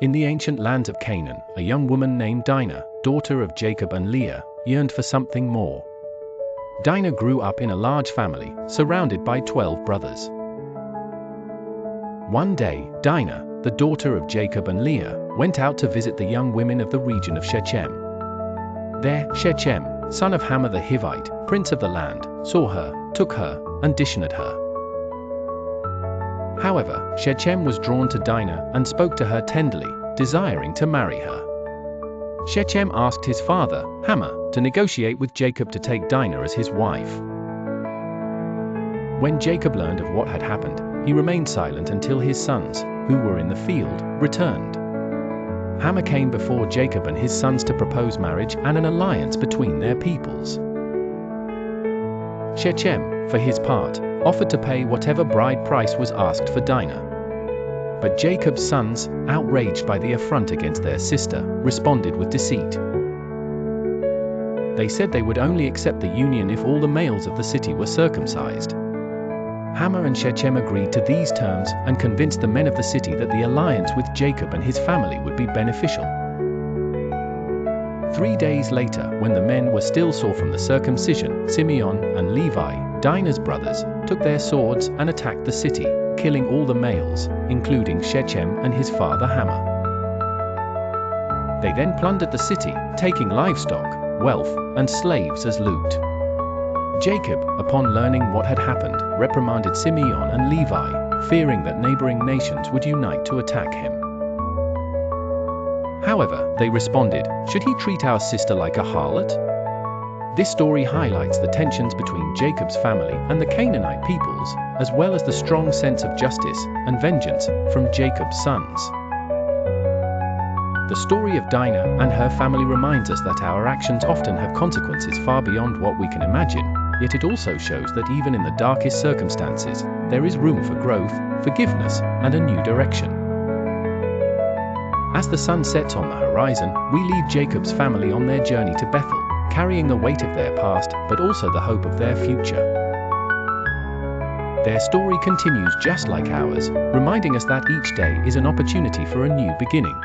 In the ancient lands of Canaan, a young woman named Dinah, daughter of Jacob and Leah, yearned for something more. Dinah grew up in a large family, surrounded by 12 brothers. One day, Dinah, the daughter of Jacob and Leah, went out to visit the young women of the region of Shechem. There, Shechem, son of Hamor the Hivite, prince of the land, saw her, took her, and dishonored her. However, Shechem was drawn to Dinah and spoke to her tenderly, desiring to marry her. Shechem asked his father, Hamor, to negotiate with Jacob to take Dinah as his wife. When Jacob learned of what had happened, he remained silent until his sons, who were in the field, returned. Hamor came before Jacob and his sons to propose marriage and an alliance between their peoples. Shechem, for his part, offered to pay whatever bride price was asked for Dinah. But Jacob's sons, outraged by the affront against their sister, responded with deceit. They said they would only accept the union if all the males of the city were circumcised. Hamor and Shechem agreed to these terms and convinced the men of the city that the alliance with Jacob and his family would be beneficial. 3 days later, when the men were still sore from the circumcision, Simeon and Levi, Dinah's brothers, took their swords and attacked the city, killing all the males, including Shechem and his father Hamor. They then plundered the city, taking livestock, wealth, and slaves as loot. Jacob, upon learning what had happened, reprimanded Simeon and Levi, fearing that neighboring nations would unite to attack him. However, they responded, "Should he treat our sister like a harlot?" This story highlights the tensions between Jacob's family and the Canaanite peoples, as well as the strong sense of justice and vengeance from Jacob's sons. The story of Dinah and her family reminds us that our actions often have consequences far beyond what we can imagine, yet it also shows that even in the darkest circumstances, there is room for growth, forgiveness, and a new direction. As the sun sets on the horizon, we leave Jacob's family on their journey to Bethel, carrying the weight of their past, but also the hope of their future. Their story continues just like ours, reminding us that each day is an opportunity for a new beginning.